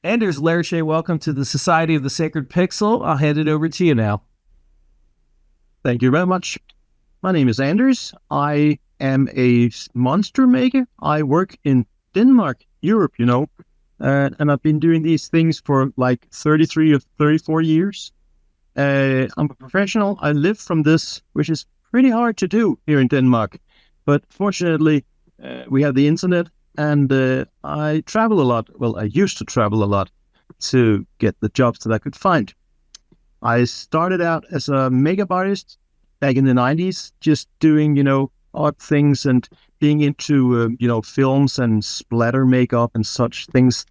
Anders Lerche, welcome to the Society of the Sacred Pixel. I'll hand it over to you now. Thank you very much. My name is Anders. I am a monster maker. I work in Denmark, Europe, and I've been doing these things for like 33 or 34 years. I'm a professional. I live from this, which is pretty hard to do here in Denmark. But fortunately, we have the internet, and I travel a lot. Well, I used to travel a lot to get the jobs that I could find. I started out as a makeup artist back in the 90s, just doing, odd things and being into, films and splatter makeup and such things,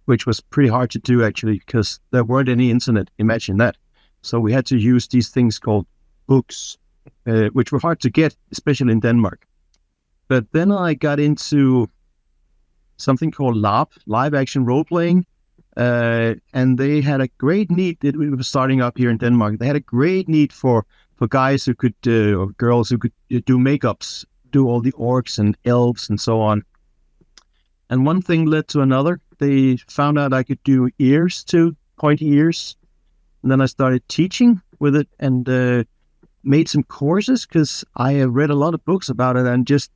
which was pretty hard to do, actually, because there weren't any internet. Imagine that. So we had to use these things called books, which were hard to get, especially in Denmark. But then I got into something called LARP, live action role playing. And they had a great need that we were starting up here in Denmark. They had a great need for guys who could, or girls who could do makeups, do all the orcs and elves and so on. And one thing led to another. They found out I could do ears too, pointy ears. And then I started teaching with it and made some courses because I have read a lot of books about it and just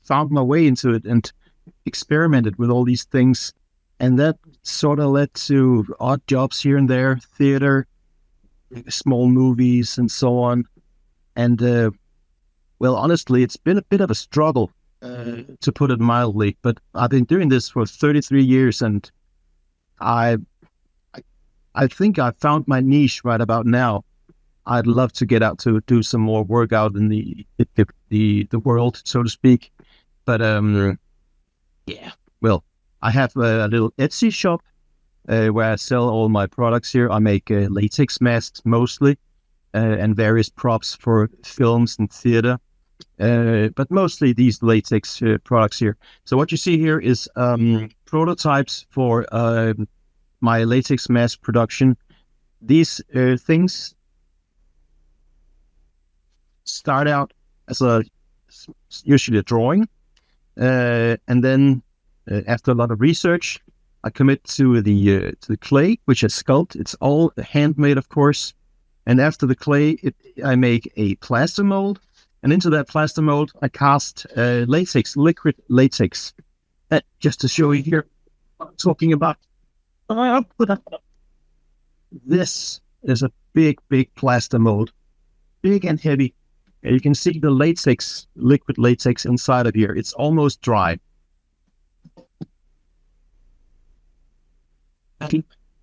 found my way into it and experimented with all these things. And that sort of led to odd jobs here and there, theater, small movies, and so on. And, honestly, it's been a bit of a struggle, to put it mildly. But I've been doing this for 33 years, and I think I found my niche right about now. I'd love to get out to do some more work out in the world, so to speak. But, I have a little Etsy shop where I sell all my products here. I make latex masks mostly and various props for films and theater, but mostly these latex products here. So what you see here is prototypes for my latex mask production. These things start out as usually a drawing, and then after a lot of research, I commit to the clay, which is sculpted. It's all handmade, of course. And after the clay, I make a plaster mold. And into that plaster mold, I cast latex, liquid latex. Just to show you here what I'm talking about. This is a big, big plaster mold. Big and heavy. And you can see the latex, liquid latex inside of here. It's almost dry.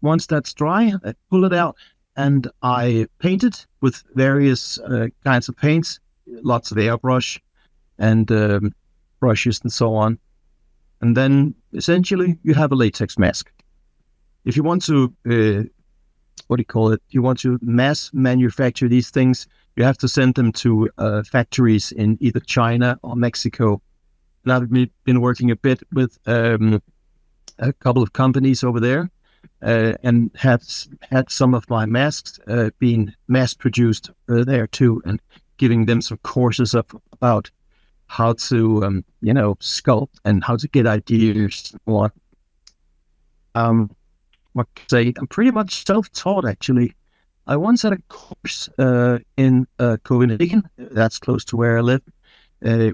Once that's dry, I pull it out and I paint it with various kinds of paints, lots of airbrush and brushes and so on. And then essentially you have a latex mask. If you want to, If you want to mass manufacture these things, you have to send them to factories in either China or Mexico. And I've been working a bit with a couple of companies over there. And had some of my masks being mass-produced there too, and giving them some courses about how to, sculpt and how to get ideas and what. What can I say? I'm pretty much self-taught, actually. I once had a course in Copenhagen, that's close to where I live,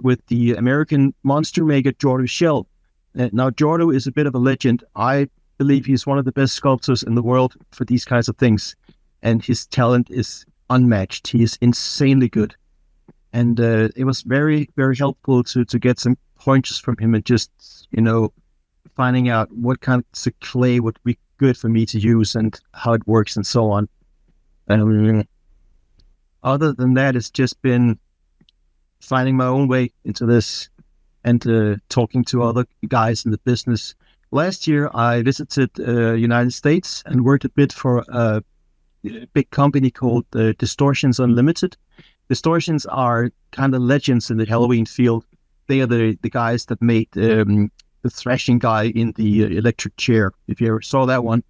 with the American monster maker Jordo Shell. Now, Jordo is a bit of a legend. I believe he's one of the best sculptors in the world for these kinds of things, and his talent is unmatched. He is insanely good, and it was very, very helpful to get some pointers from him and just finding out what kind of clay would be good for me to use and how it works and so on. Other than that, it's just been finding my own way into this and talking to other guys in the business. Last year, I visited United States and worked a bit for a big company called Distortions Unlimited. Distortions are kind of legends in the Halloween field. They are the guys that made the thrashing guy in the electric chair. If you ever saw that one,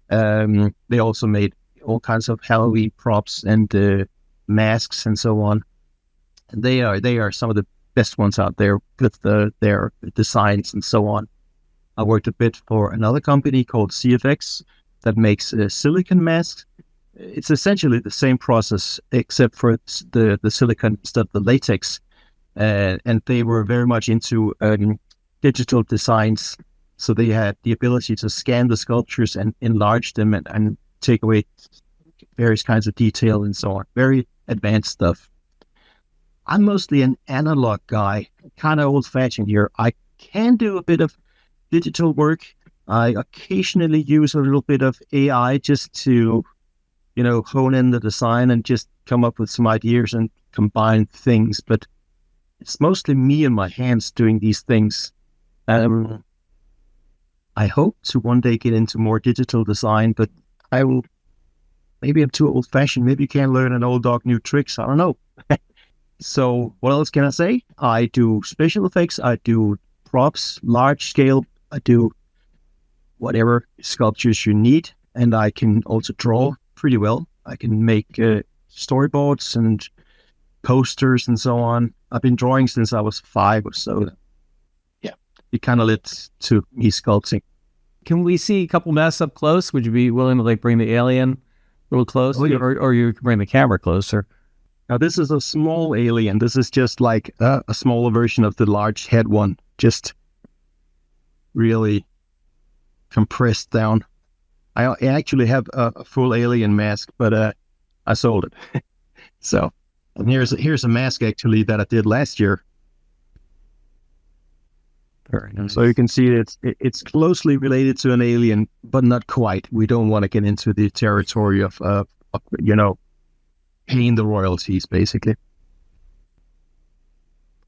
they also made all kinds of Halloween props and masks and so on. And they are some of the best ones out there with their designs and so on. I worked a bit for another company called CFX that makes silicon masks. It's essentially the same process, except for the silicon instead of the latex. And they were very much into digital designs. So they had the ability to scan the sculptures and enlarge them and take away various kinds of detail and so on. Very advanced stuff. I'm mostly an analog guy, kind of old-fashioned here. I can do a bit of digital work. I occasionally use a little bit of AI just to, hone in the design and just come up with some ideas and combine things. But it's mostly me and my hands doing these things. I hope to one day get into more digital design, but maybe I'm too old-fashioned. Maybe you can't learn an old dog new tricks. I don't know. So what else can I say? I do special effects. I do props, large scale. I do whatever sculptures you need. And I can also draw pretty well. I can make storyboards and posters and so on. I've been drawing since I was 5 or so. Yeah, it kind of led to me sculpting. Can we see a couple masks up close? Would you be willing to bring the alien a little close, or you can bring the camera closer? Now, this is a small alien. This is just like a smaller version of the large head one, just really compressed down. I actually have a full alien mask, but I sold it. So, and here's a mask actually that I did last year. Very nice. So you can see it's closely related to an alien, but not quite. We don't want to get into the territory of paying the royalties, basically.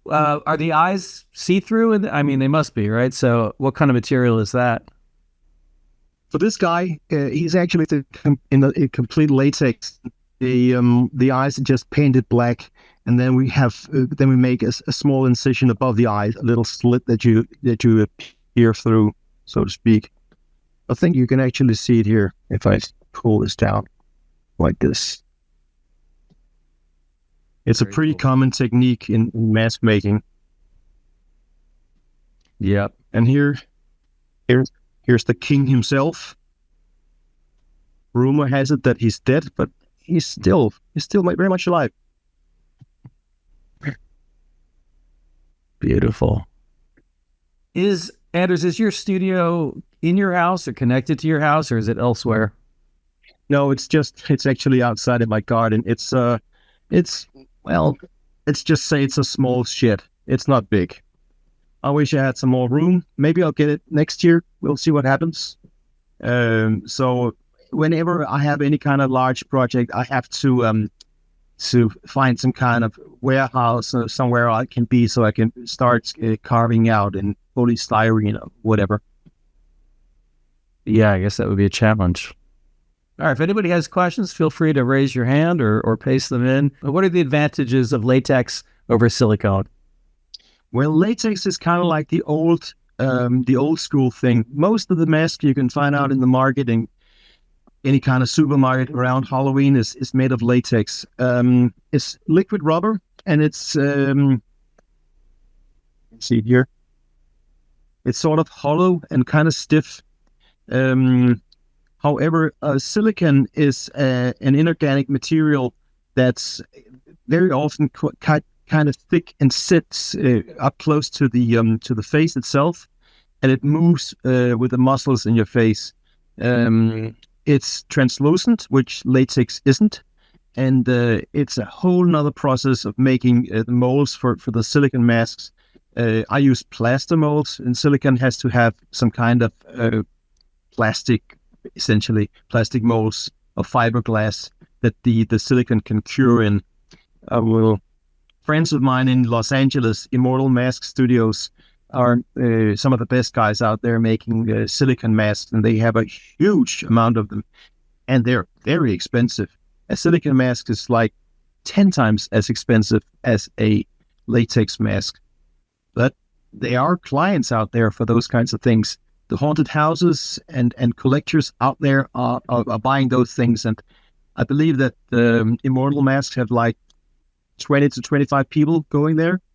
Are the eyes see-through? I mean, they must be, right? So what kind of material is that? For this guy, he's actually in the complete latex. The eyes are just painted black, and then we make a small incision above the eye, a little slit that you peer through, so to speak. I think you can actually see it here if I pull this down like this. It's very a pretty common technique in mask making. Yep. And here's the king himself. Rumor has it that he's dead, but he's still very much alive. Beautiful. Anders, is your studio in your house or connected to your house, or is it elsewhere? No, it's actually outside in my garden. Let's just say it's a small shed. It's not big. I wish I had some more room. Maybe I'll get it next year. We'll see what happens. So whenever I have any kind of large project, I have to find some kind of warehouse or somewhere I can be so I can start carving out in polystyrene or whatever. Yeah, I guess that would be a challenge. All right, if anybody has questions, feel free to raise your hand or paste them in. What are the advantages of latex over silicone? Well, latex is kind of like the old school thing. Most of the masks you can find out in the market, in any kind of supermarket around Halloween, is made of latex. It's liquid rubber, and it's see here. It's sort of hollow and kind of stiff. However, silicon is an inorganic material that's very often kind of thick and sits up close to the face itself, and it moves with the muscles in your face. It's translucent, which latex isn't, and it's a whole nother process of making the molds for the silicon masks. I use plaster molds, and silicon has to have some kind of essentially plastic molds of fiberglass that the silicon can cure in. Friends of mine in Los Angeles, Immortal Mask Studios, are some of the best guys out there making silicon masks, and they have a huge amount of them, and they're very expensive. A silicon mask is like 10 times as expensive as a latex mask, but there are clients out there for those kinds of things. The haunted houses and collectors out there are buying those things, and I believe that Immortal Masks have like 20 to 25 people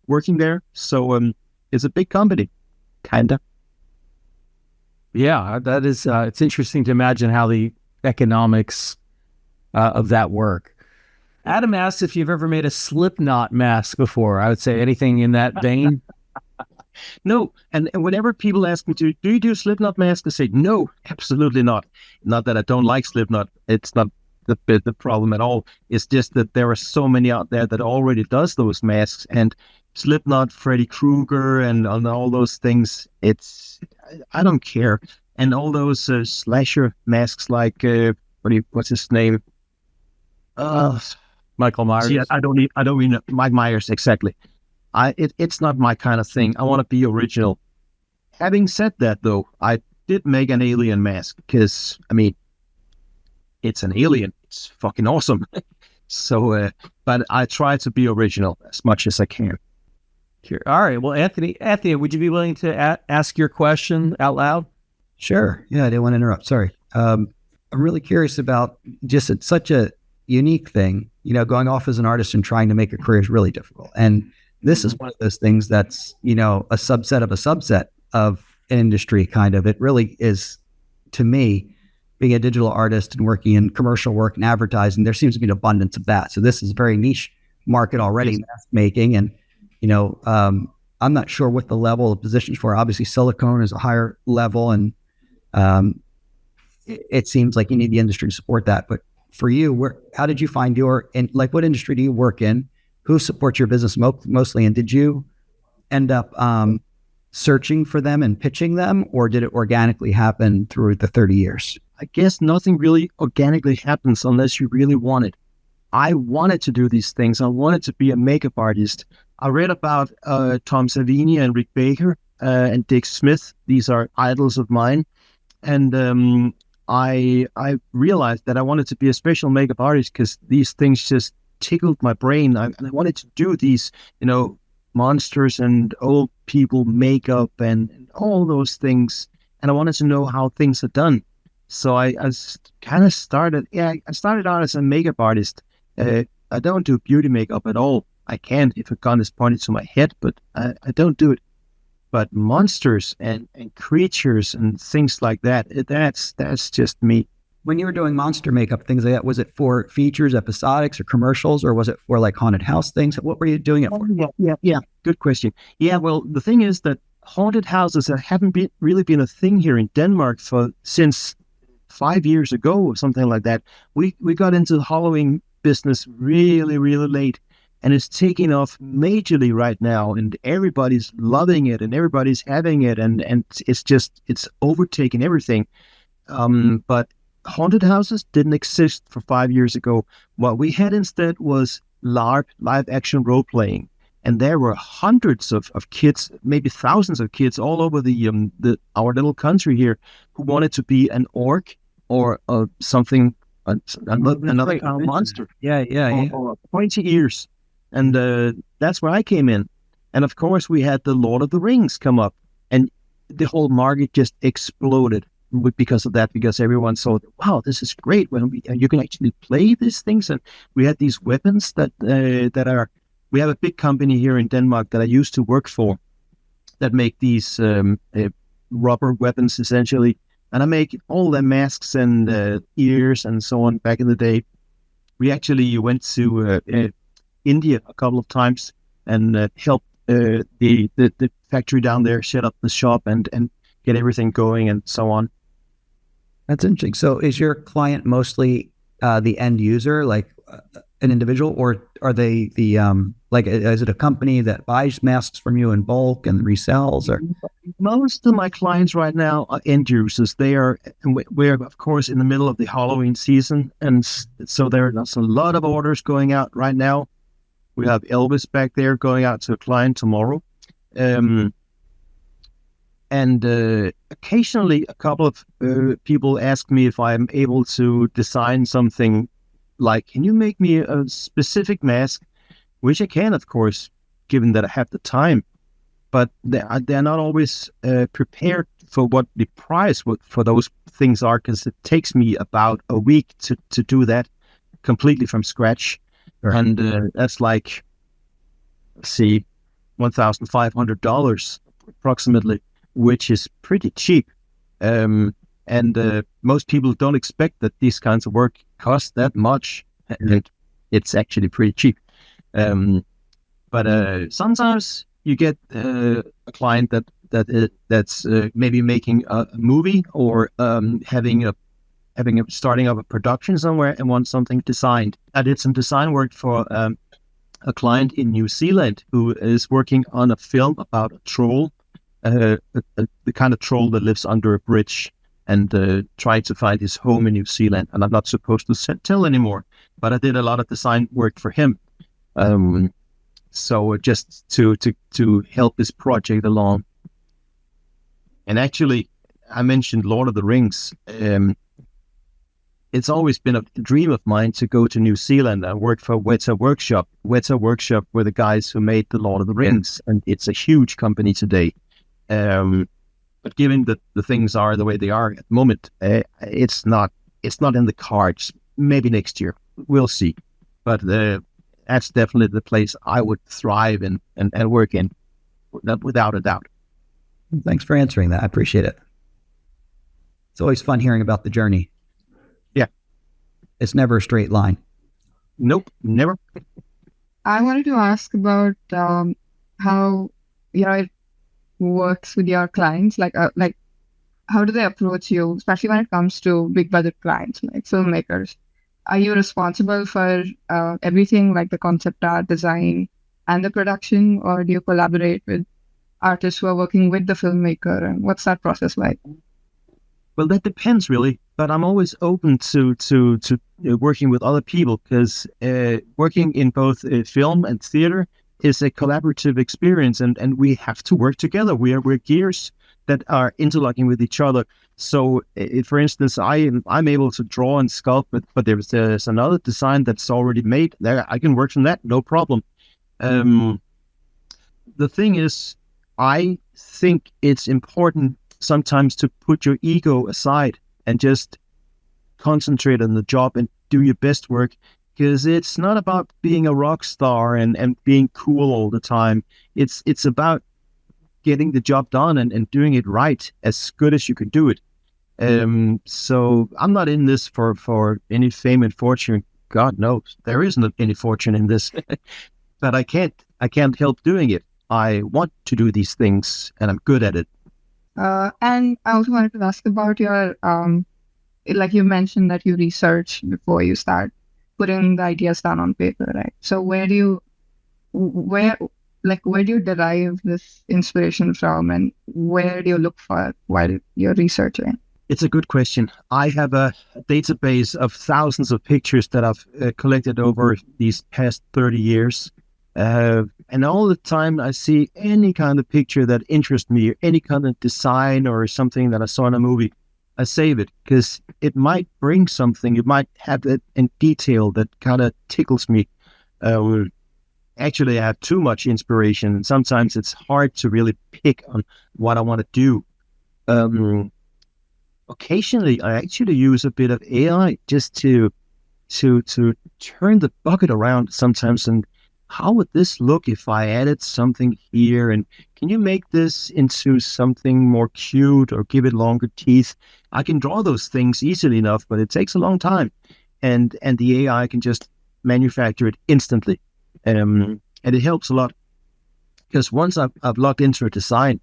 working there. So it's a big company, kinda. Yeah, that is, it's interesting to imagine how the economics of that work. Adam asks if you've ever made a Slipknot mask before. I would say anything in that vein. No, and whenever people ask me do you do Slipknot masks, I say no, absolutely not. Not that I don't like Slipknot. It's not the problem at all. It's just that there are so many out there that already does those masks, and Slipknot, Freddy Krueger, and all those things. I don't care. And all those slasher masks, like what's his name? Michael Myers. See, I don't even know Mike Myers exactly. It's not my kind of thing. I want to be original. Having said that, though, I did make an alien mask because, I mean, it's an alien. It's fucking awesome. So, but I try to be original as much as I can. Sure. All right. Well, Anthony, would you be willing to ask your question out loud? Sure. Yeah, I didn't want to interrupt. Sorry. I'm really curious about just it's such a unique thing. You know, going off as an artist and trying to make a career is really difficult. And this is one of those things that's, you know, a subset of an industry, kind of. It really is, to me, being a digital artist and working in commercial work and advertising, there seems to be an abundance of that. So this is a very niche market already, mask making. And, you know, I'm not sure what the level of positions for. Obviously, silicone is a higher level, and it seems like you need the industry to support that. But for you, how did you find what industry do you work in? Who supports your business mostly? And did you end up searching for them and pitching them, or did it organically happen through the 30 years? I guess nothing really organically happens unless you really want it. I wanted to do these things. I wanted to be a makeup artist. I read about Tom Savini and Rick Baker and Dick Smith. These are idols of mine. And I realized that I wanted to be a special makeup artist because these things just tickled my brain. And I wanted to do these, you know, monsters and old people makeup and all those things. And I wanted to know how things are done. So I kind of started out as a makeup artist. I don't do beauty makeup at all. I can if a gun is pointed to my head, but I don't do it. But monsters and creatures and things like that, that's just me. When you were doing monster makeup, things like that, was it for features, episodics, or commercials, or was it for like haunted house things? What were you doing it for? Yeah. Good question. Yeah, well, the thing is that haunted houses haven't really been a thing here in Denmark since 5 years ago or something like that. We got into the Halloween business really, really late, and it's taking off majorly right now, and everybody's loving it, and everybody's having it, and it's overtaking everything. But haunted houses didn't exist for 5 years ago. What we had instead was live action role playing, and there were hundreds of kids, maybe thousands of kids all over our little country here who wanted to be an orc or something, another kind of monster. Yeah. Or pointy ears. And that's where I came in. And of course, we had the Lord of the Rings come up, and the whole market just exploded because of that, because everyone saw, wow, this is great. Well, you can actually play these things. And we had these weapons we have a big company here in Denmark that I used to work for that make these rubber weapons, essentially. And I make all the masks and ears and so on. Back in the day, we actually went to India a couple of times and helped the factory down there set up the shop and get everything going and so on. That's interesting. So is your client mostly the end user, like an individual, or are they is it a company that buys masks from you in bulk and resells? Or most of my clients right now are end users. We're of course in the middle of the Halloween season, and so there's a lot of orders going out right now. We have Elvis back there going out to a client tomorrow. And occasionally a couple of people ask me if I'm able to design something, like, can you make me a specific mask? Which I can, of course, given that I have the time. But they're not always prepared for what the price for those things are, because it takes me about a week to do that completely from scratch. Right. And that's like, let's see, $1,500 approximately, which is pretty cheap. And most people don't expect that these kinds of work cost that much, and it's actually pretty cheap. But sometimes you get a client that's maybe making a movie, or having a starting up a production somewhere and want something designed. I did some design work for a client in New Zealand who is working on a film about a troll, the kind of troll that lives under a bridge and trying to find his home in New Zealand. And I'm not supposed to tell anymore, but I did a lot of design work for him. So just to help this project along. And actually, I mentioned Lord of the Rings. It's always been a dream of mine to go to New Zealand and work for Weta Workshop. Weta Workshop were the guys who made the Lord of the Rings, and it's a huge company today. But given that the things are the way they are at the moment, it's not in the cards. Maybe next year, we'll see. But that's definitely the place I would thrive in and work in, without a doubt. Thanks for answering that. I appreciate it. It's always fun hearing about the journey. Yeah. It's never a straight line. Nope, never. I wanted to ask about how it works with your clients. Like how do they approach you, especially when it comes to big budget clients like filmmakers? Are you responsible for everything, like the concept art, design, and the production, or do you collaborate with artists who are working with the filmmaker? And what's that process like? Well, that depends really, but I'm always open to working with other people, because working in both film and theater is a collaborative experience, and we have to work together. We're gears that are interlocking with each other. So, for instance, I'm able to draw and sculpt, but there's another design that's already made. There, I can work on that, no problem. The thing is, I think it's important sometimes to put your ego aside and just concentrate on the job and do your best work, because it's not about being a rock star and being cool all the time. It's about getting the job done and doing it right, as good as you can do it. So I'm not in this for any fame and fortune. God knows there isn't any fortune in this, but I can't help doing it. I want to do these things, and I'm good at it. And I also wanted to ask about your, like you mentioned that you research before you start putting the ideas down on paper, right? So where do you derive this inspiration from, and where do you look for it while you're researching? It's a good question. I have a database of thousands of pictures that I've collected over these past 30 years. And all the time I see any kind of picture that interests me, or any kind of design or something that I saw in a movie, I save it, because it might bring something. It might have it in detail that kind of tickles me. Actually, I have too much inspiration, and sometimes it's hard to really pick on what I want to do. Occasionally, I actually use a bit of AI just to turn the bucket around sometimes, and how would this look if I added something here? And can you make this into something more cute, or give it longer teeth? I can draw those things easily enough, but it takes a long time. And the AI can just manufacture it instantly. And it helps a lot, because once I've logged into a design,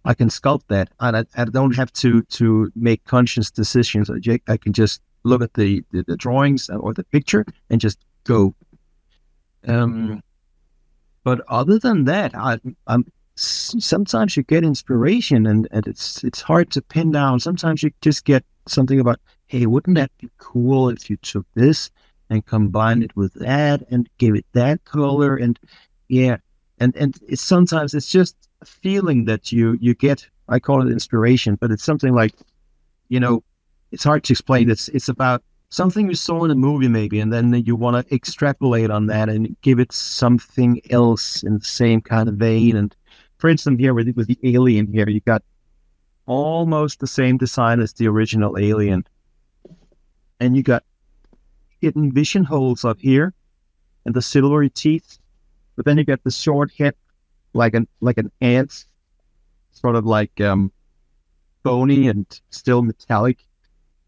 I can sculpt that, and I don't have to make conscious decisions. I can just look at the drawings or the picture and just go. But other than that, I'm sometimes you get inspiration, and it's hard to pin down. Sometimes you just get something about, hey, wouldn't that be cool if you took this and combined it with that and gave it that color? And yeah, and sometimes it's just a feeling that you get. I call it inspiration, but it's something like, it's hard to explain. It's about something you saw in a movie maybe, and then you want to extrapolate on that and give it something else in the same kind of vein. And for instance, here with the alien here, you got almost the same design as the original Alien, and you got hidden vision holes up here and the silvery teeth, but then you got the short head like an ant, sort of like bony and still metallic.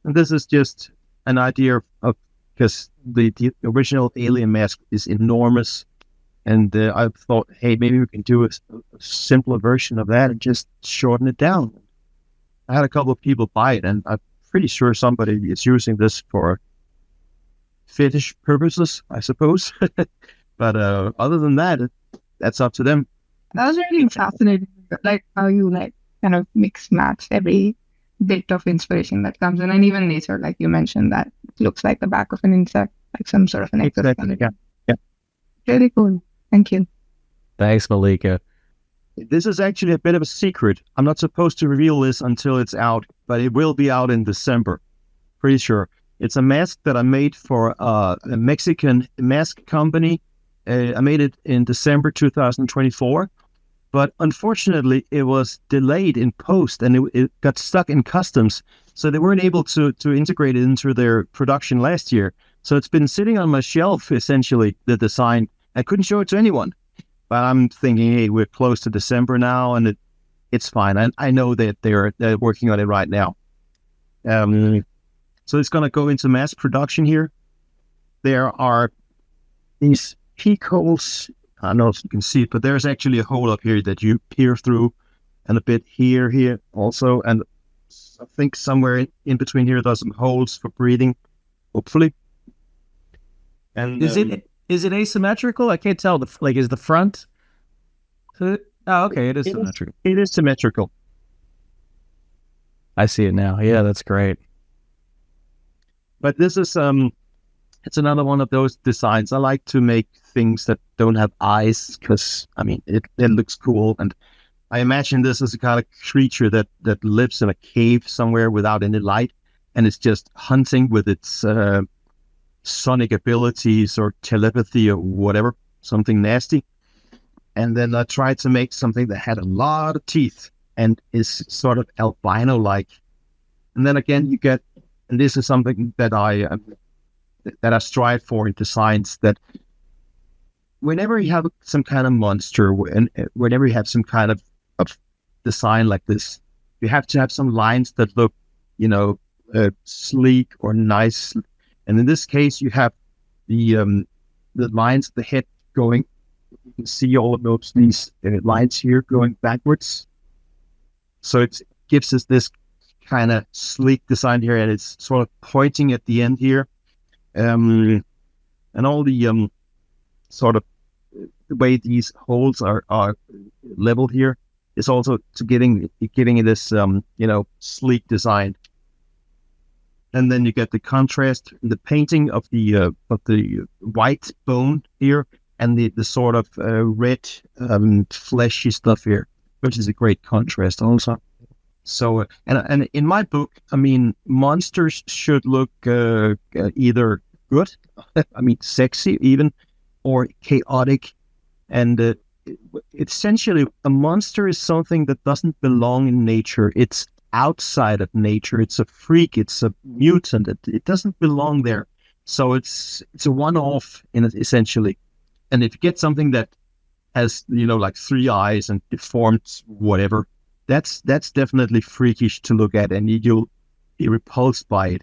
And this is just an idea of because the original alien mask is enormous. And I thought, hey, maybe we can do a simpler version of that and just shorten it down. I had a couple of people buy it, and I'm pretty sure somebody is using this for fetish purposes, I suppose. But other than that, that's up to them. That was really fascinating. Like how you like kind of mix match every bit of inspiration that comes in, and even nature, like you mentioned, that looks like the back of an insect, like some sort of an Exactly. Yeah. Really cool. Thank you. Thanks, Malika. This is actually a bit of a secret. I'm not supposed to reveal this until it's out, but it will be out in December. Pretty sure. It's a mask that I made for a Mexican mask company. I made it in December 2024, but unfortunately it was delayed in post and it got stuck in customs. So they weren't able to integrate it into their production last year. So it's been sitting on my shelf, essentially, the design. I couldn't show it to anyone. But I'm thinking, hey, we're close to December now, and it's fine. I know that they're working on it right now. So it's going to go into mass production here. There are these peek holes. I don't know if you can see it, but there's actually a hole up here that you peer through, and a bit here also. And I think somewhere in between here, there's some holes for breathing, hopefully. And Is it asymmetrical? I can't tell. Is the front? Oh, okay. It is symmetrical. It is symmetrical. I see it now. Yeah, that's great. But this is it's another one of those designs. I like to make things that don't have eyes because it looks cool. And I imagine this is a kind of creature that lives in a cave somewhere without any light, and it's just hunting with its sonic abilities or telepathy or whatever, something nasty. And then I tried to make something that had a lot of teeth and is sort of albino-like. And then again, you get, and this is something that I strive for in designs, that whenever you have some kind of monster, and whenever you have some kind of design like this, you have to have some lines that look, sleek or nice. And in this case, you have the lines of the head going. You can see all of these lines here going backwards. So it gives us this kind of sleek design here, and it's sort of pointing at the end here. And all the sort of the way these holes are leveled here is also to giving it this sleek design. And then you get the contrast, the painting of the white bone here, and the sort of red fleshy stuff here, which is a great contrast also. So, and in my book, monsters should look either good, sexy even, or chaotic. And essentially, a monster is something that doesn't belong in nature. It's outside of nature. It's a freak. It's a mutant. It doesn't belong there. So it's a one-off essentially. And if you get something that has like 3 eyes and deformed whatever, that's definitely freakish to look at, and you'll be repulsed by it.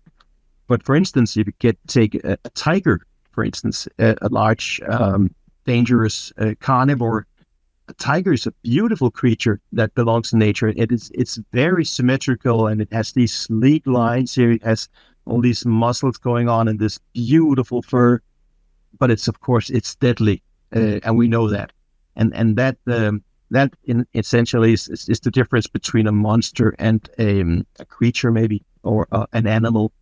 But for instance, if you take a tiger, for instance, a large dangerous carnivore. A tiger is a beautiful creature that belongs in nature. It's very symmetrical, and it has these sleek lines here. It has all these muscles going on and this beautiful fur. But it's deadly, and we know that. And that essentially is the difference between a monster and a creature, maybe, or an animal.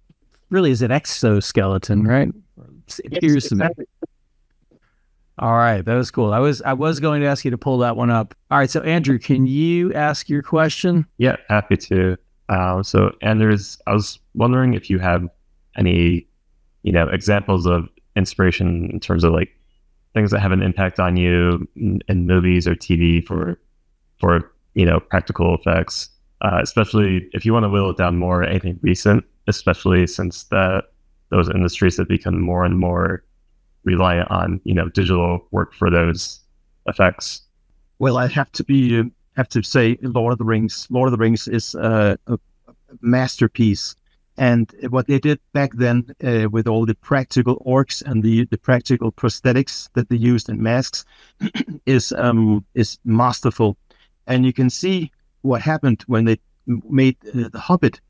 Really is an exoskeleton, right? It appears to me. All right, that was cool. I was going to ask you to pull that one up. All right, so Andrew, can you ask your question? Yeah, happy to. So Anders, I was wondering if you have any, examples of inspiration in terms of like things that have an impact on you in movies or TV for practical effects, especially if you want to whittle it down more, anything recent, especially since those industries have become more and more reliant on digital work for those effects. Well, I have to be have to say Lord of the Rings. Lord of the Rings is a masterpiece. And what they did back then with all the practical orcs and the practical prosthetics that they used in masks is masterful. And you can see what happened when they made The Hobbit,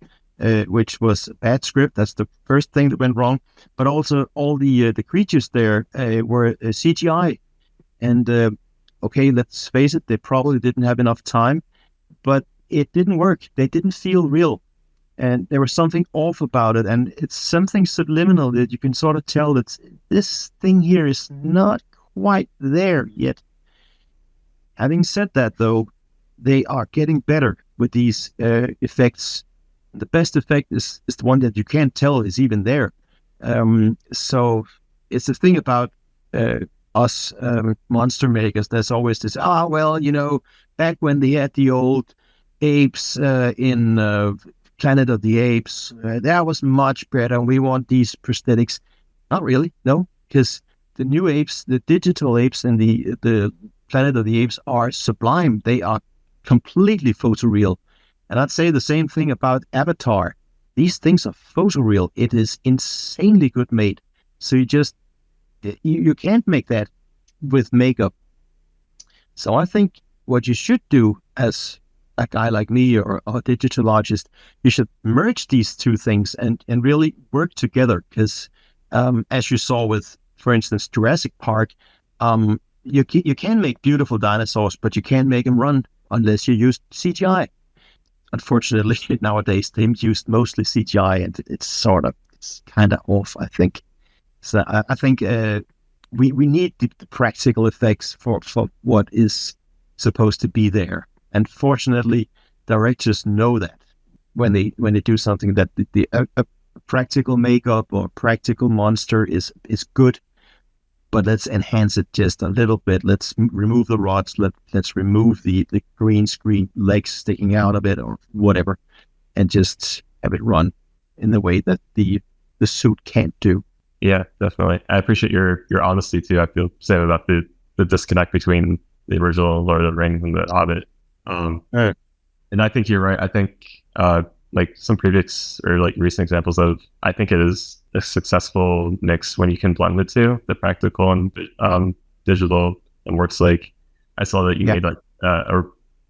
which was a bad script. That's the first thing that went wrong. But also all the creatures there were CGI. And okay, let's face it, they probably didn't have enough time, but it didn't work. They didn't feel real. And there was something off about it. And it's something subliminal that you can sort of tell that this thing here is not quite there yet. Having said that, though, they are getting better with these effects. The best effect is the one that you can't tell is even there. So it's the thing about us monster makers. There's always this, back when they had the old apes in Planet of the Apes, that was much better. We want these prosthetics. Not really, no, because the new apes, the digital apes in the Planet of the Apes are sublime. They are completely photoreal. And I'd say the same thing about Avatar. These things are photoreal. It is insanely good made. So you can't make that with makeup. So I think what you should do as a guy like me or a digital artist, you should merge these two things and really work together. Because as you saw with, for instance, Jurassic Park, you can make beautiful dinosaurs, but you can't make them run unless you use CGI. Unfortunately, nowadays they use mostly CGI, and it's kind of off, I think. So I think we need the practical effects for what is supposed to be there. And fortunately, directors know that when they do something that the practical makeup or practical monster is good, but let's enhance it just a little bit. Let's remove the rods. Let's remove the green screen legs sticking out of it or whatever, and just have it run in the way that the suit can't do. Yeah, definitely. I appreciate your honesty too. I feel same about the disconnect between the original Lord of the Rings and the Hobbit. And I think you're right. I think like some previous or like recent examples of, I think it is a successful mix when you can blend the two, the practical and digital, and works. Like I saw that you made like a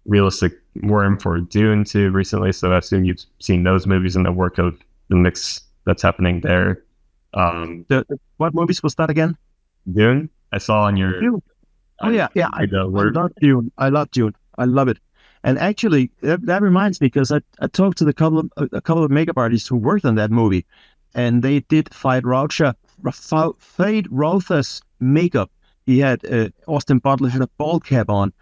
realistic worm for Dune too recently, so I assume you've seen those movies and the work of the mix that's happening there. What movies was that again? Dune. I saw on your. Dune. Oh yeah. I love Dune. I love Dune. I love it. And actually, that reminds me, because I talked to a couple of makeup artists who worked on that movie, and they did Fade Rotha's makeup. He had Austin Butler had a bald cap on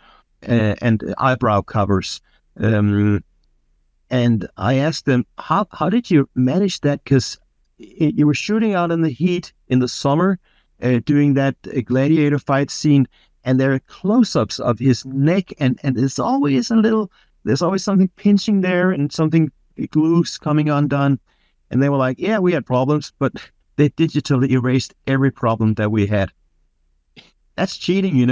and eyebrow covers. And I asked them, how did you manage that? Because you were shooting out in the heat in the summer, doing that gladiator fight scene. And there are close-ups of his neck, and there's always something pinching there and something loose coming undone. And they were like, yeah, we had problems, but they digitally erased every problem that we had. That's cheating,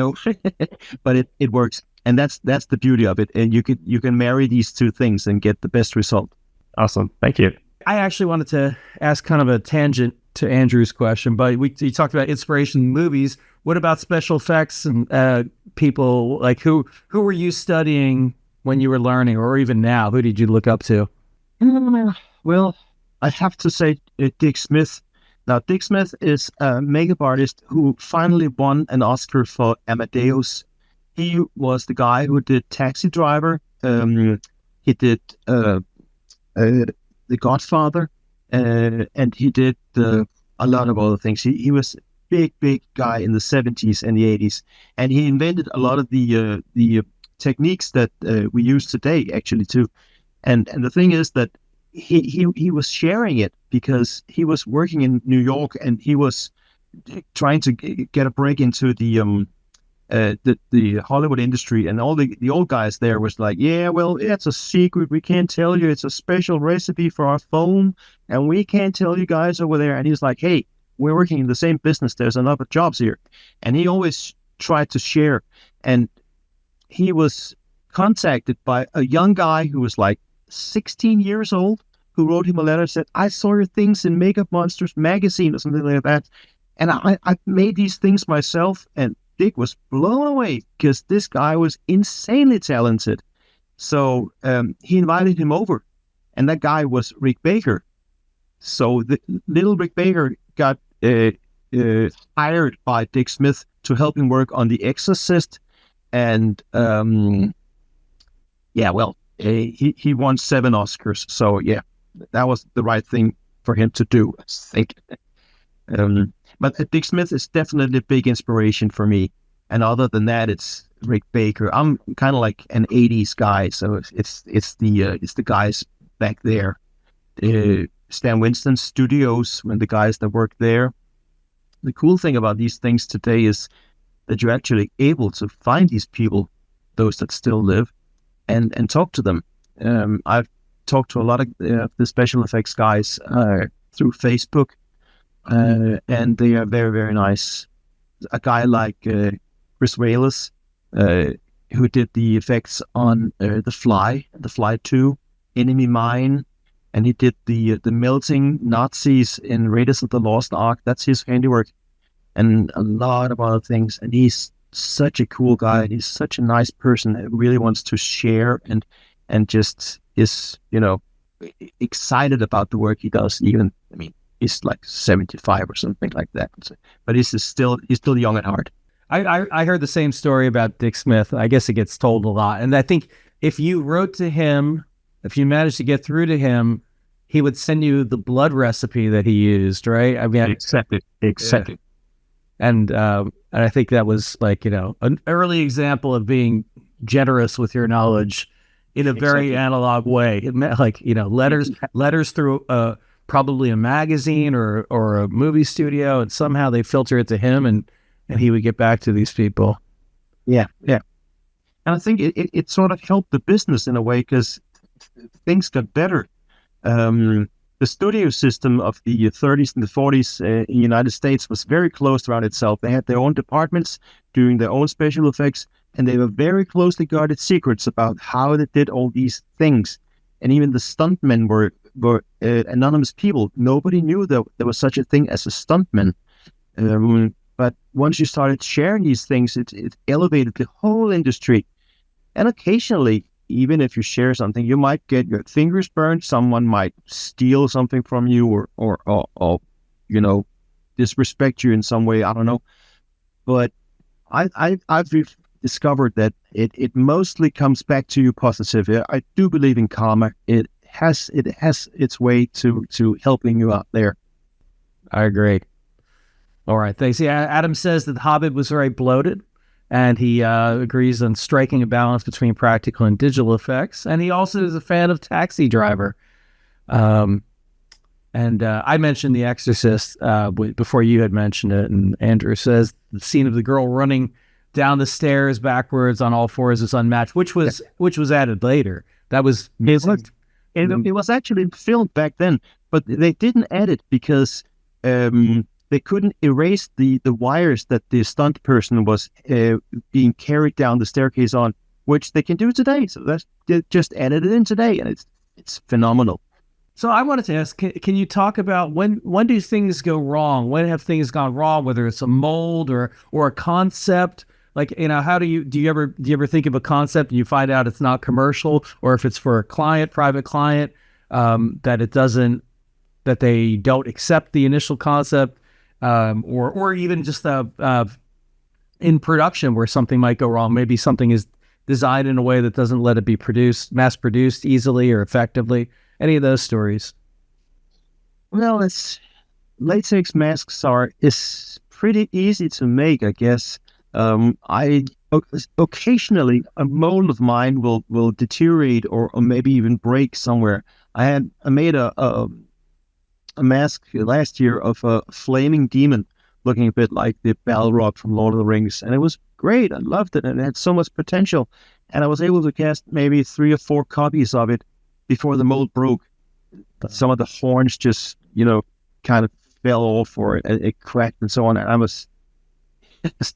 but it works. And that's the beauty of it. And you can marry these two things and get the best result. Awesome. Thank you. I actually wanted to ask kind of a tangent to Andrew's question, but you talked about inspiration in movies. What about special effects and people? Like who were you studying when you were learning, or even now? Who did you look up to? Well, I have to say Dick Smith. Now, Dick Smith is a makeup artist who finally won an Oscar for Amadeus. He was the guy who did Taxi Driver. He did The Godfather, and he did a lot of other things. He was big guy in the 70s and the 80s, and he invented a lot of the techniques that we use today, actually, too. And the thing is that he was sharing it because he was working in New York, and he was trying to get a break into the Hollywood industry, and all the old guys there was like, yeah, well, it's a secret, we can't tell you, it's a special recipe for our phone, and we can't tell you guys over there. And he's like, hey, we're working in the same business, there's enough jobs here. And he always tried to share, and he was contacted by a young guy who was like 16 years old, who wrote him a letter and said, I saw your things in Makeup Monsters magazine or something like that. And I made these things myself. And Dick was blown away because this guy was insanely talented. So he invited him over. And that guy was Rick Baker. So the little Rick Baker got hired by Dick Smith to help him work on The Exorcist. And he won 7 Oscars. So yeah, that was the right thing for him to do, I think. But Dick Smith is definitely a big inspiration for me. And other than that, it's Rick Baker. I'm kind of like an '80s guy, so it's the guys back there, Stan Winston Studios, when the guys that work there. The cool thing about these things today is that you're actually able to find these people, those that still live, and talk to them. I've talked to a lot of the special effects guys through Facebook, and they are very, very nice. A guy like Chris Wallace, who did the effects on The Fly 2, Enemy Mine, and he did the melting Nazis in Raiders of the Lost Ark. That's his handiwork, and a lot of other things. And he's such a cool guy. He's such a nice person that really wants to share and just is, excited about the work he does. Even, he's like 75 or something like that. But he's still young at heart. I heard the same story about Dick Smith. I guess it gets told a lot. And I think if you wrote to him, if you managed to get through to him, he would send you the blood recipe that he used, right? I mean, Exactly. Yeah. And I think that was like, an early example of being generous with your knowledge in a very analog way. It meant like, letters through probably a magazine or a movie studio, and somehow they filter it to him, and he would get back to these people. Yeah. And I think it sort of helped the business in a way, because things got better. The studio system of the 30s and the 40s in the United States was very closed around itself. They had their own departments doing their own special effects, and they were very closely guarded secrets about how they did all these things. And even the stuntmen were anonymous people. Nobody knew that there was such a thing as a stuntman. But once you started sharing these things, it elevated the whole industry. And occasionally, even if you share something, you might get your fingers burned. Someone might steal something from you, or disrespect you in some way. I don't know. But I've discovered that it mostly comes back to you positive. I do believe in karma. It has its way to helping you out there. I agree. All right, thanks. Yeah, Adam says that The Hobbit was very bloated, and he agrees on striking a balance between practical and digital effects. And he also is a fan of Taxi Driver. And I mentioned The Exorcist before you had mentioned it, and Andrew says the scene of the girl running down the stairs backwards on all fours is unmatched, which was added later. That was it was actually filmed back then, but they didn't add it because they couldn't erase the wires that the stunt person was being carried down the staircase on, which they can do today. So they just added it in today, and it's phenomenal. So I wanted to ask, can you talk about when do things go wrong? When have things gone wrong, whether it's a mold or a concept? Like, how do you ever think of a concept and you find out it's not commercial, or if it's for a private client, that they don't accept the initial concept, or even just in production where something might go wrong. Maybe something is designed in a way that doesn't let it be mass produced easily or effectively. Any of those stories? Well, latex masks is pretty easy to make, I guess. Occasionally a mold of mine will deteriorate or maybe even break somewhere. I made a mask last year of a flaming demon looking a bit like the Balrog from Lord of the Rings, and it was great. I loved it, and it had so much potential, and I was able to cast maybe 3 or 4 copies of it before the mold broke. Some of the horns just kind of fell off, or it cracked and so on, and I was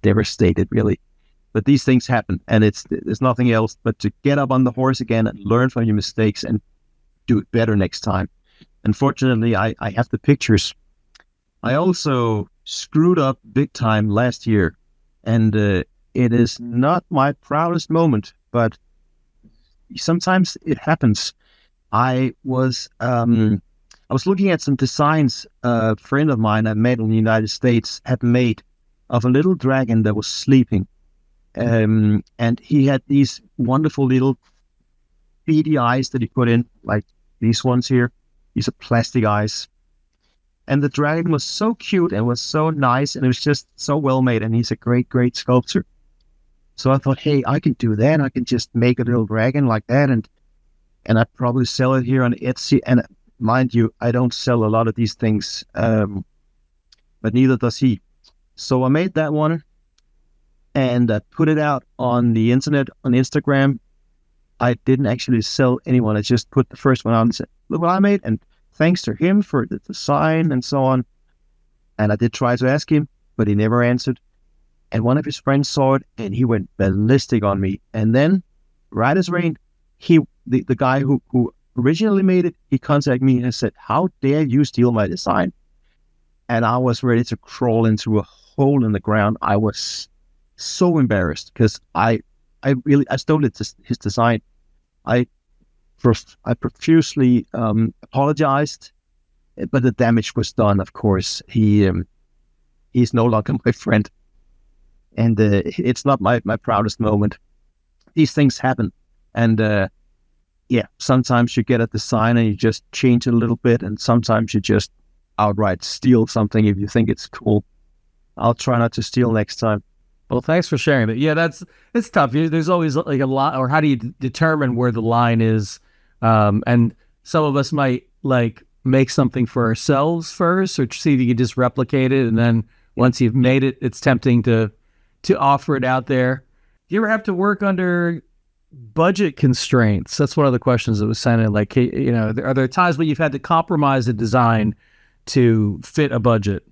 devastated, really. But these things happen, and there's nothing else but to get up on the horse again and learn from your mistakes and do it better next time. Unfortunately, I have the pictures. I also screwed up big time last year, and it is not my proudest moment, but sometimes it happens. I was looking at some designs a friend of mine I met in the United States had made of a little dragon that was sleeping. And he had these wonderful little beady eyes that he put in, like these ones here. These are plastic eyes. And the dragon was so cute and was so nice, and it was just so well made, and he's a great, great sculptor. So I thought, hey, I can do that. I can just make a little dragon like that, and I'd probably sell it here on Etsy. And mind you, I don't sell a lot of these things, but neither does he. So I made that one, and I put it out on the internet, on Instagram. I didn't actually sell anyone. I just put the first one on and said, look what I made, and thanks to him for the design and so on. And I did try to ask him, but he never answered. And one of his friends saw it, and he went ballistic on me. And then, right as rain, the guy who originally made it, he contacted me and said, how dare you steal my design? And I was ready to crawl into a hole in the ground. I was so embarrassed because I stole his design. I profusely apologized, but the damage was done. Of course, he's no longer my friend, and it's not my proudest moment. These things happen, and sometimes you get a design and you just change it a little bit, and sometimes you just outright steal something if you think it's cool. I'll try not to steal next time. Well, thanks for sharing that. Yeah, it's tough. There's always like a lot, or how do you determine where the line is? And some of us might like make something for ourselves first, or see if you can just replicate it, and then once you've made it, it's tempting to offer it out there. Do you ever have to work under budget constraints? That's one of the questions that was sent in. Like, are there times when you've had to compromise a design to fit a budget?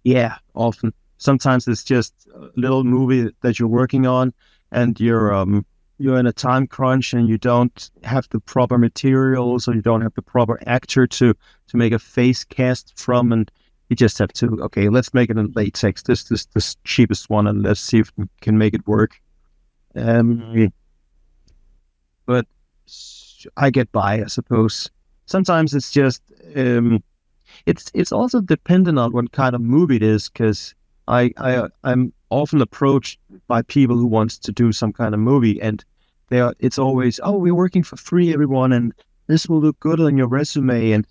Yeah, often. Sometimes it's just a little movie that you're working on, and you're in a time crunch, and you don't have the proper materials, or you don't have the proper actor to make a face cast from, and you just have to, okay, let's make it in latex. This is the cheapest one, and let's see if we can make it work. But I get by, I suppose. Sometimes it's just it's also dependent on what kind of movie it is, because I'm often approached by people who wants to do some kind of movie, and it's always, oh, we're working for free, everyone, and this will look good on your resume, and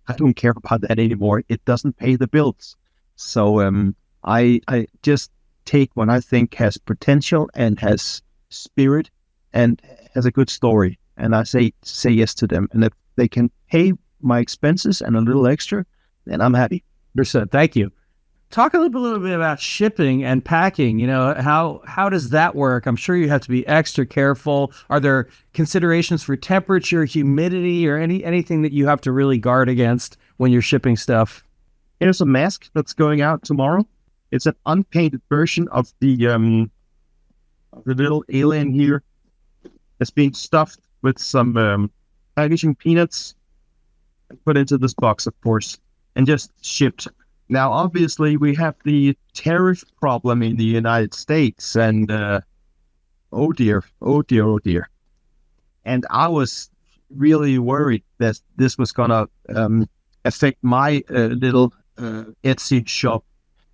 I don't care about that anymore. It doesn't pay the bills. So I just take what I think has potential and has spirit and has a good story, and I say yes to them. And if they can pay my expenses and a little extra, then I'm happy. Percent. Thank you. Talk a little bit about shipping and packing. How does that work? I'm sure you have to be extra careful. Are there considerations for temperature, humidity, or anything that you have to really guard against when you're shipping stuff? Here's a mask that's going out tomorrow. It's an unpainted version of the little alien here. It's being stuffed with some packaging peanuts and put into this box, of course, and just shipped. Now, obviously, we have the tariff problem in the United States, and oh dear. And I was really worried that this was going to affect my little Etsy shop,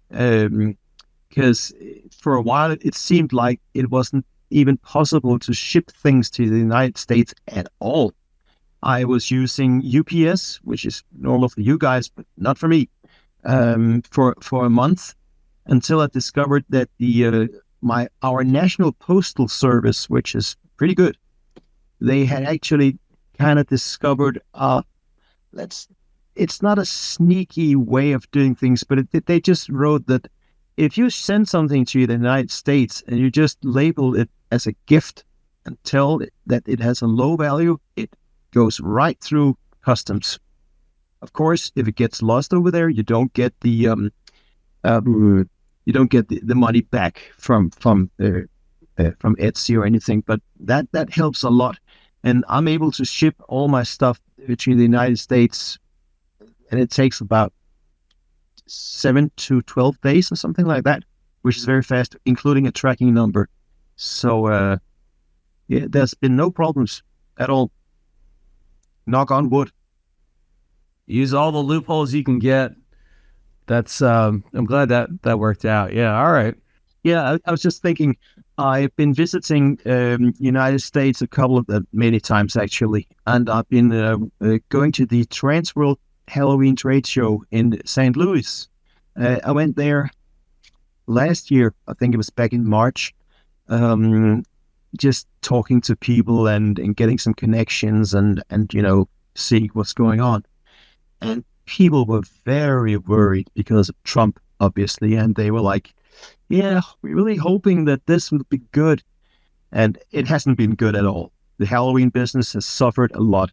because for a while it seemed like it wasn't even possible to ship things to the United States at all. I was using UPS, which is normal for you guys, but not for me. For a month, until I discovered that our National Postal Service, which is pretty good, they had actually kind of discovered it's not a sneaky way of doing things, but they just wrote that if you send something to the United States and you just label it as a gift and tell it that it has a low value, it goes right through customs. Of course, if it gets lost over there, you don't get the get the money back from Etsy or anything, but that helps a lot. And I'm able to ship all my stuff between the United States, and it takes about 7 to 12 days or something like that, which is very fast, including a tracking number. So yeah, there's been no problems at all. Knock on wood. Use all the loopholes you can get. That's I'm glad that worked out. Yeah. All right. Yeah, I was just thinking, I've been visiting United States a couple of many times actually, and I've been going to the Trans World Halloween trade show in St. Louis. I went there last year. I think it was back in March. Just talking to people and getting some connections and seeing what's going on. And people were very worried because of Trump, obviously, and they were like, yeah, we're really hoping that this will be good. And it hasn't been good at all. The Halloween business has suffered a lot.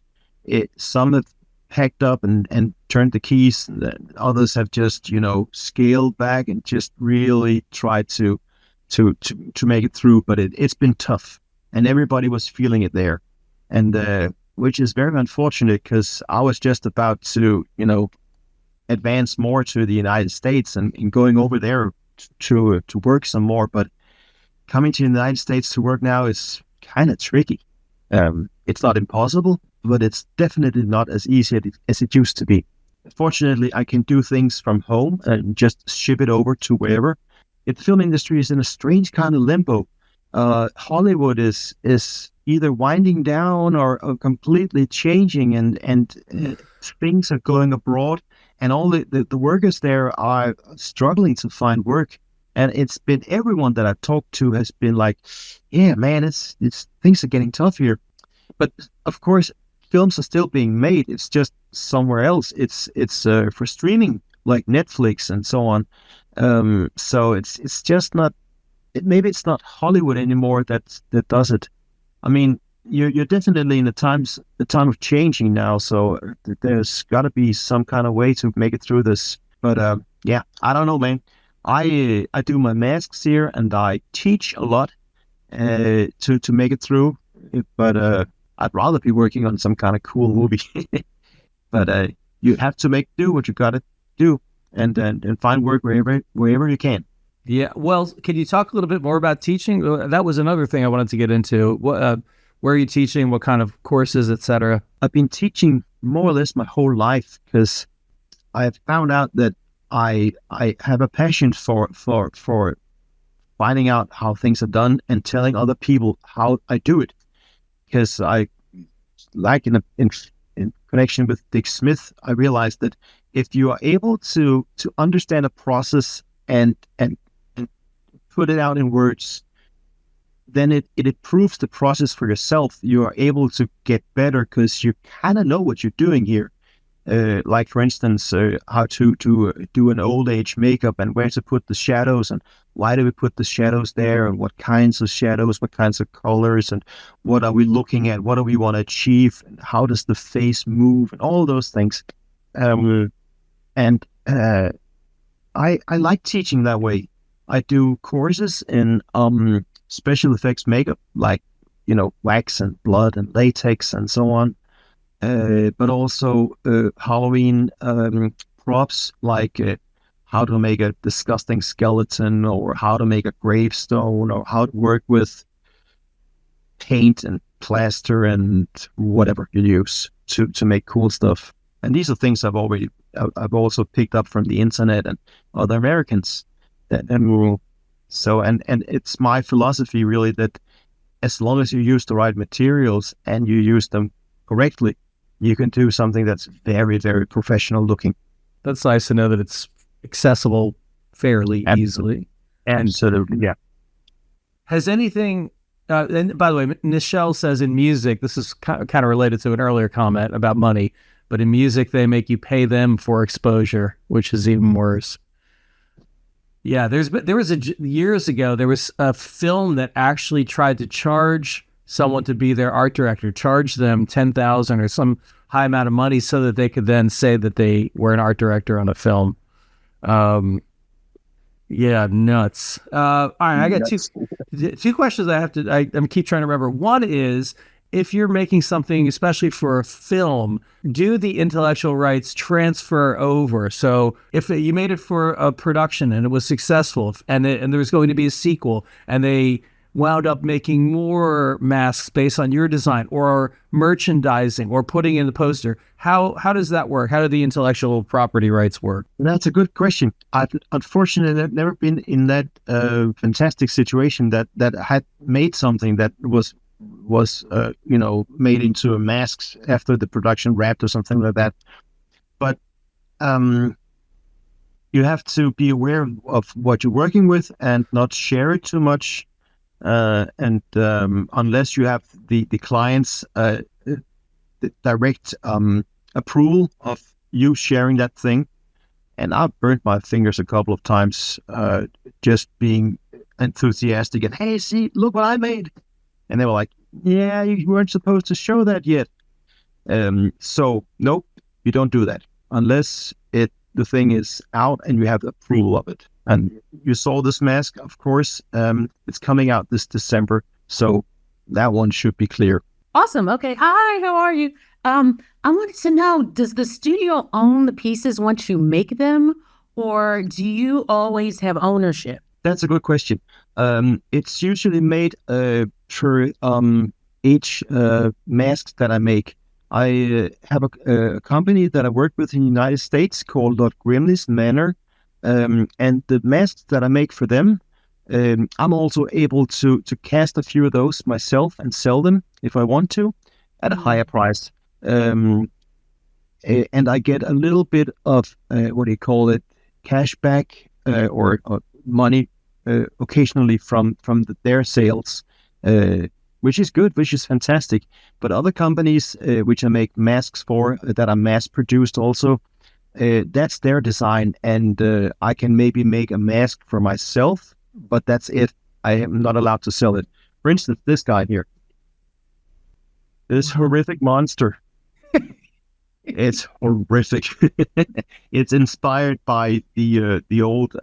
Some have packed up and turned the keys, and others have just, scaled back and just really tried to make it through. But it's been tough, and everybody was feeling it there. And which is very unfortunate, because I was just about to, advance more to the United States and going over there to work some more. But coming to the United States to work now is kind of tricky. It's not impossible, but it's definitely not as easy as it used to be. Fortunately, I can do things from home and just ship it over to wherever. The film industry is in a strange kind of limbo. Hollywood is either winding down or completely changing, and things are going abroad, and all the workers there are struggling to find work. And it's been everyone that I've talked to has been like, yeah, man, it's things are getting tough here. But of course, films are still being made. It's just somewhere else. It's for streaming, like Netflix and so on. So it's just not. Maybe it's not Hollywood anymore that does it. I mean, you're definitely in the time of changing now. So there's got to be some kind of way to make it through this. But yeah, I don't know, man. I do my masks here, and I teach a lot to make it through. But I'd rather be working on some kind of cool movie. But you have to do what you got to do, and find work wherever you can. Yeah. Well, can you talk a little bit more about teaching? That was another thing I wanted to get into. What, where are you teaching? What kind of courses, etc.? I've been teaching more or less my whole life, because I have found out that I have a passion for finding out how things are done and telling other people how I do it. Because I, like in connection with Dick Smith, I realized that if you are able to understand a process and put it out in words, then it improves the process for yourself. You are able to get better because you kind of know what you're doing here. Like, for instance, how to do an old age makeup, and where to put the shadows, and why do we put the shadows there, and what kinds of shadows, what kinds of colors, and what are we looking at, what do we want to achieve, and how does the face move, and all those things. I like teaching that way. I do courses in special effects makeup, like, wax and blood and latex and so on. But also Halloween props, like how to make a disgusting skeleton, or how to make a gravestone, or how to work with paint and plaster and whatever you use to make cool stuff. And these are things I've also picked up from the internet and other Americans. And it's my philosophy, really, that as long as you use the right materials and you use them correctly, you can do something that's very, very professional looking. That's nice to know that it's accessible fairly easily. And sort of, yeah. Has anything, and by the way, Nichelle says in music, this is kind of related to an earlier comment about money, but in music, they make you pay them for exposure, which is even worse. Yeah, years ago, there was a film that actually tried to charge someone to be their art director, charge them $10,000 or some high amount of money so that they could then say that they were an art director on a film. Yeah, nuts. All right, I got two questions I have to. I'm keep trying to remember. One is, if you're making something, especially for a film, do the intellectual rights transfer over? So if you made it for a production and it was successful, and there was going to be a sequel, and they wound up making more masks based on your design, or merchandising, or putting in the poster, how does that work? How do the intellectual property rights work? That's a good question. I've unfortunately never been in that fantastic situation that I had made something that was made into a mask after the production wrapped or something like that. But you have to be aware of what you're working with and not share it too much. And unless you have the client's direct approval of you sharing that thing. And I've burnt my fingers a couple of times just being enthusiastic and, hey, see, look what I made. And they were like, yeah, you weren't supposed to show that yet. So, nope, you don't do that unless the thing is out and you have approval of it. And you saw this mask, of course. It's coming out this December, so that one should be clear. Awesome. Okay. Hi, how are you? I wanted to know, does the studio own the pieces once you make them, or do you always have ownership? That's a good question. It's usually made for each mask that I make. I have a company that I work with in the United States called Grimley's Manor. And the masks that I make for them, I'm also able to cast a few of those myself and sell them if I want to at a higher price. And I get a little bit of, cash back or money occasionally from their sales, which is good, which is fantastic. But other companies which I make masks for that are mass produced also, that's their design, and I can maybe make a mask for myself, but that's it. I am not allowed to sell it. For instance, this guy here, this horrific monster. It's horrific. It's inspired by the old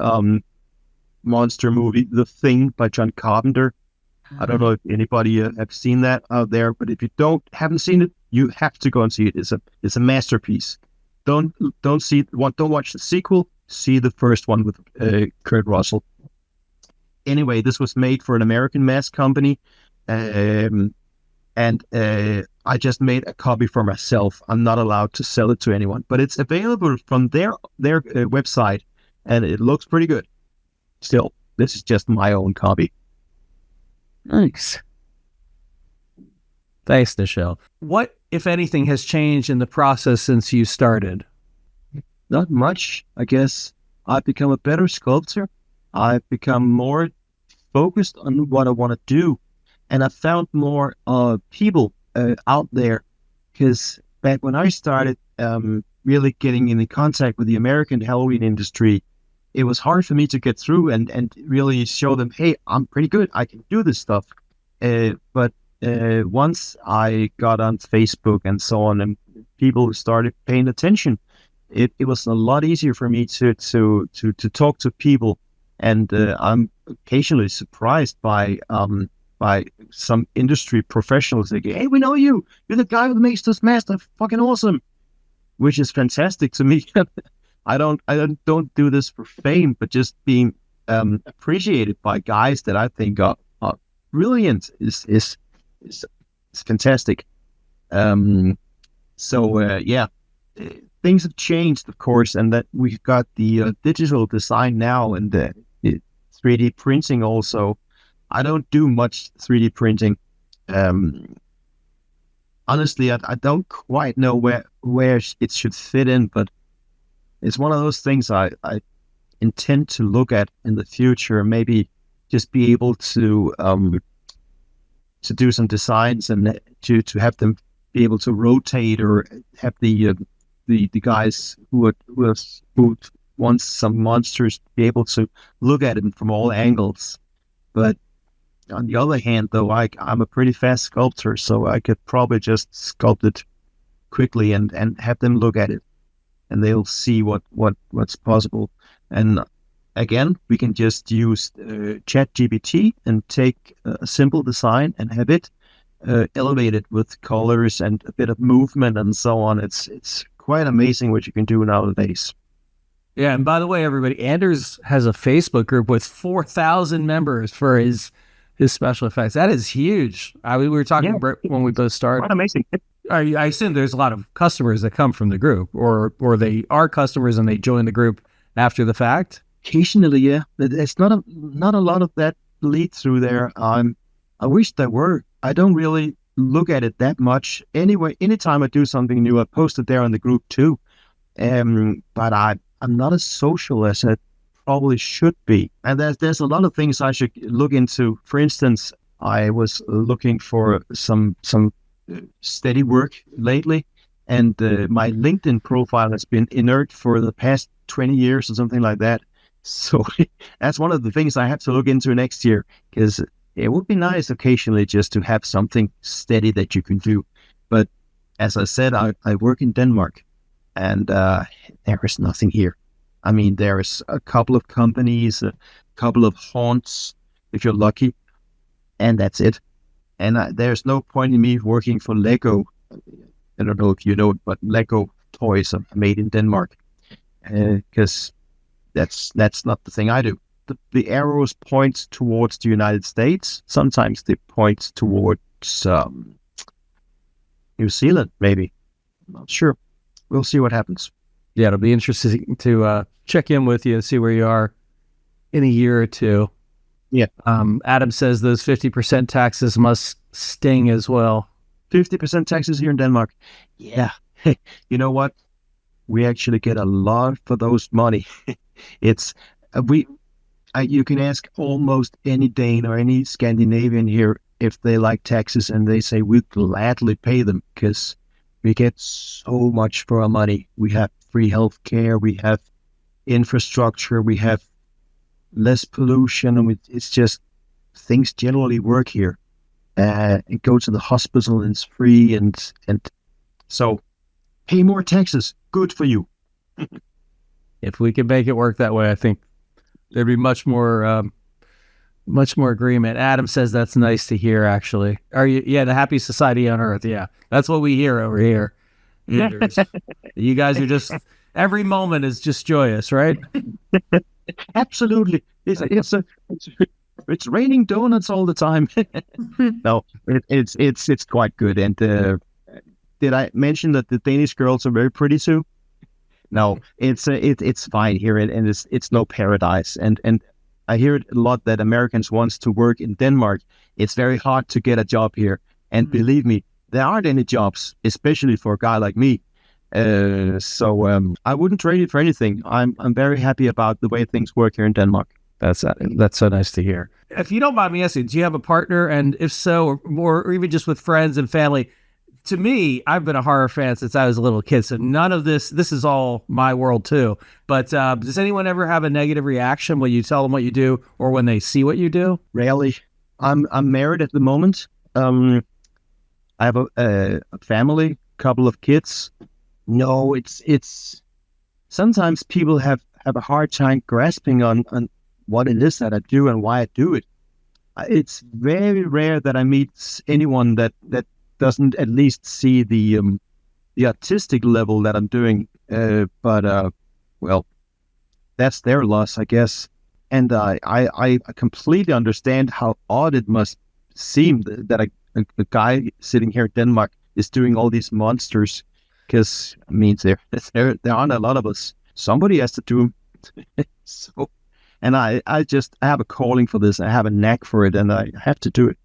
monster movie, The Thing by John Carpenter. I don't know if anybody have seen that out there, but if you haven't seen it, you have to go and see it. It's a masterpiece. Don't watch the sequel. See the first one with Kurt Russell. Anyway, this was made for an American mask company, and I just made a copy for myself. I'm not allowed to sell it to anyone, but it's available from their website, and it looks pretty good. Still, this is just my own copy. Nice. Thanks, Nichelle. What, if anything, has changed in the process since you started? Not much, I guess. I've become a better sculptor. I've become more focused on what I want to do. And I found more people out there. Because back when I started really getting in contact with the American Halloween industry, it was hard for me to get through and really show them, hey, I'm pretty good. I can do this stuff. But once I got on Facebook and so on, and people started paying attention, it was a lot easier for me to talk to people. And I'm occasionally surprised by some industry professionals. They go, hey, we know you. You're the guy who makes this mask. That's fucking awesome. Which is fantastic to me. I don't do this for fame, but just being appreciated by guys that I think are brilliant is fantastic. Yeah, things have changed, of course, and that we've got the digital design now and the 3D printing also. I don't do much 3D printing. Honestly, I don't quite know where it should fit in, but it's one of those things I intend to look at in the future. Maybe just be able to do some designs and to have them be able to rotate, or have the guys who want some monsters be able to look at them from all angles. But on the other hand, though, I'm a pretty fast sculptor, so I could probably just sculpt it quickly and have them look at it, and they'll see what's possible. And again, we can just use ChatGPT and take a simple design and have it elevated with colors and a bit of movement and so on. It's quite amazing what you can do nowadays. Yeah, and by the way, everybody, Anders has a Facebook group with 4,000 members for his special effects. That is huge. We were talking when we both started. Quite amazing. I assume there's a lot of customers that come from the group, or they are customers and they join the group after the fact. Occasionally, yeah. It's not a lot of that lead through there. I wish there were. I don't really look at it that much. Anyway, anytime I do something new, I post it there on the group too. But I'm not as social as I probably should be. And there's a lot of things I should look into. For instance, I was looking for some steady work lately, and my LinkedIn profile has been inert for the past 20 years or something like that. So that's one of the things I have to look into next year, because it would be nice occasionally just to have something steady that you can do. But as I said, I work in Denmark, and there is nothing here. I mean, there's a couple of companies, a couple of haunts, if you're lucky, and that's it. And there's no point in me working for Lego. I don't know if you know it, but Lego toys are made in Denmark, because that's not the thing I do. The arrows point towards the United States. Sometimes they point towards New Zealand, maybe. I'm not sure. We'll see what happens. Yeah, it'll be interesting to check in with you and see where you are in a year or two. Yeah. Adam says those 50% taxes must sting as well. 50% taxes here in Denmark. Yeah. You know what? We actually get a lot for those money. You can ask almost any Dane or any Scandinavian here if they like taxes, and they say we'd gladly pay them because we get so much for our money. We have free healthcare, we have infrastructure, we have less pollution, and it's just things generally work here. And go to the hospital and it's free, and so pay more taxes. Good for you. If we could make it work that way, I think there'd be much more agreement. Adam says that's nice to hear. Actually, are you? Yeah, the happy society on earth. Yeah, that's what we hear over here. You guys are just, every moment is just joyous, right? Absolutely. It's raining donuts all the time. No, it's quite good. And did I mention that the Danish girls are very pretty too? No, it's fine here, and it's no paradise. And I hear it a lot that Americans wants to work in Denmark. It's very hard to get a job here, and believe me, there aren't any jobs, especially for a guy like me. So I wouldn't trade it for anything. I'm very happy about the way things work here in Denmark. That's so nice to hear. If you don't mind me asking, do you have a partner? And if so, or even just with friends and family? To me, I've been a horror fan since I was a little kid, so none of this is all my world too. But does anyone ever have a negative reaction when you tell them what you do or when they see what you do? Rarely. I'm married at the moment. I have a family, couple of kids. No, it's sometimes people have a hard time grasping on what it is that I do and why I do it. It's very rare that I meet anyone that doesn't at least see the artistic level that I'm doing. But well, that's their loss, I guess. And I completely understand how odd it must seem that a guy sitting here in Denmark is doing all these monsters, because it means there aren't a lot of us. Somebody has to do them. So, and I have a calling for this. I have a knack for it, and I have to do it.